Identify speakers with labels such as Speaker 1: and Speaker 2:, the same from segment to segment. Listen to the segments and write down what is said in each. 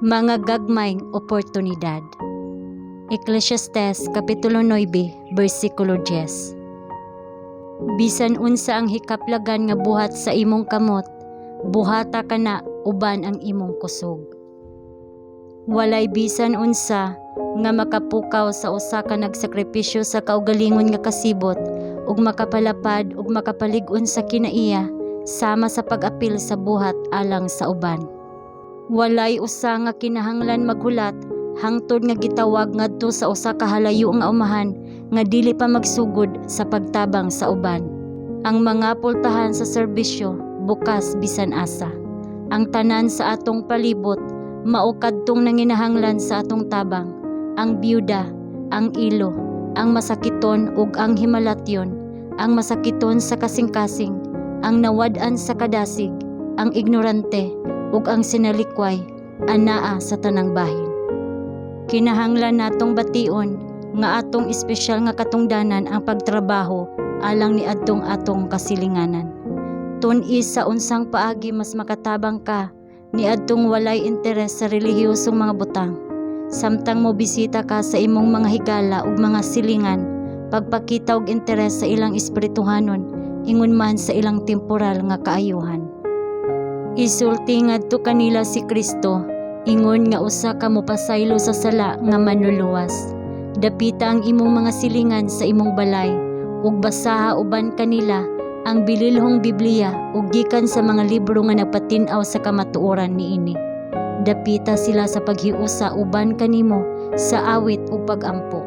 Speaker 1: Mga gagmayng oportunidad. Ecclesiastes Kapitulo 9, versikulo 10. Bisan unsa ang hikaplagan nga buhat sa imong kamot, buhata ka na uban ang imong kusog. Walay bisan unsa nga makapukaw sa usa ka nagsakripisyo sa kaugalingon nga kasibot ug makapalapad ug makapalig-on sa kinaiya sama sa pag-apil sa buhat alang sa uban. Walay usa nga kinahanglan maghulat hangtod nga gitawag ngadto sa usa ka halayo nga umahan nga dili pa magsugod sa pagtabang sa uban. Ang mga pultahan sa serbisyo bukas bisan asa. Ang tanan sa atong palibot mao kadtong nanginahanglan sa atong tabang. Ang biyuda, ang ilo, ang masakiton ug ang himalatyon, ang masakiton sa kasing-kasing, ang nawad-an sa kadasig, ang ignorante ug ang sinalikway anaa sa tanang bahin. Kinahanglan natong bation nga atong espesyal nga katungdanan ang pagtrabaho alang ni adtong atong kasilinganan. Tun-i sa unsang paagi mas makatabang ka ni adtong walay interes sa relihiyosong mga butang. Samtang mo bisita ka sa imong mga higala ug mga silingan, pagpakita og interes sa ilang espirituhanon ingon man sa ilang temporal nga kaayuhan. Isulti ngadto kanila si Kristo, ingon nga usa ka mopasaylo sa sala nga manluluwas. Dapita ang imong mga silingan sa imong balay, ug basaha uban kanila ang bililhong Biblia ug gikan sa mga libro nga nagpatin-aw sa kamatuoran niini. Dapita sila sa paghiusa uban kanimo sa awit ug pag-ampo.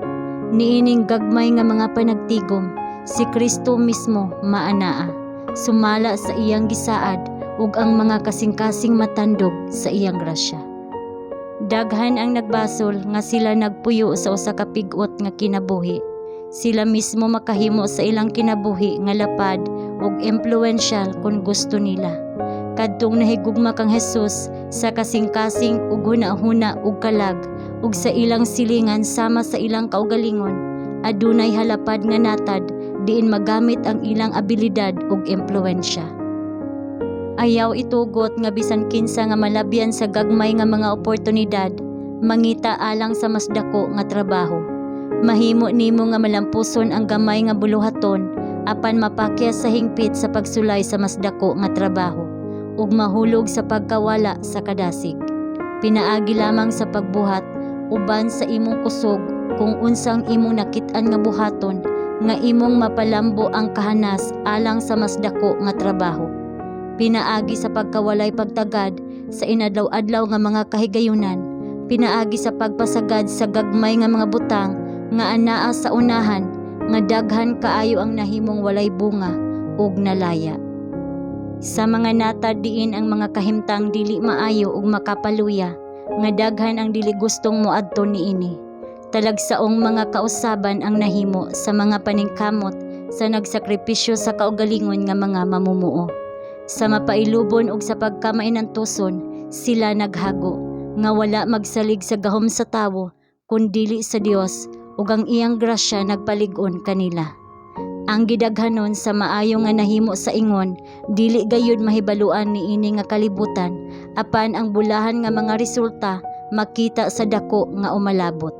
Speaker 1: Niining gagmay nga mga panagtigom, si Kristo mismo maanaa, sumala sa iyang gisaad ug ang mga kasing-kasing matandog sa iyang grasya. Daghan ang nagbasol nga sila nagpuyo sa usa ka pig-ot nga kinabuhi. Sila mismo makahimo sa ilang kinabuhi nga lapad ug impluwensyal kung gusto nila. Kadtong nahigugma kang Hesus sa kasing-kasing ug hunahuna ug kalag ug sa ilang silingan sama sa ilang kaugalingon, adunay halapad nga natad diin magamit ang ilang abilidad ug impluwensya. Ayaw itugot nga bisan kinsa nga malabyan sa gagmay nga mga oportunidad, mangita alang sa mas dako nga trabaho. Mahimo nimo nga malampuson ang gamay nga buluhaton apan mapakyas sa hingpit sa pagsulay sa mas dako nga trabaho ug mahulog sa pagkawala sa kadasig. Pinaagi lamang sa pagbuhat uban sa imong kusog kung unsang imong nakit-an nga buhaton nga imong mapalambo ang kahanas alang sa mas dako nga trabaho. Pinaagi sa pagkawalay pagtagad sa inadlaw-adlaw nga mga kahigayunan, pinaagi sa pagpasagad sa gagmay nga mga butang nga anaa sa unahan nga daghan kaayo ang nahimong walay bunga ug nalaya. Sa mga natad diin ang mga kahimtang dili maayo ug makapaluya, nga daghan ang dili gustong moadto niini. Talagsaong mga kausaban ang nahimo sa mga paningkamot sa nagsakripisyo sa kaugalingon nga mga mamumuo. Sa mapailubon ug sa pagkamainantuson, sila naghago, nga wala magsalig sa gahom sa tawo, kundili sa Dios, ug ang iyang grasya nagpalig-on kanila. Ang gidaghanon sa maayo nga nahimo sa ingon, dili gayud mahibaluan niini nga kalibutan, apan ang bulahan nga mga resulta makita sa dako nga umalabot.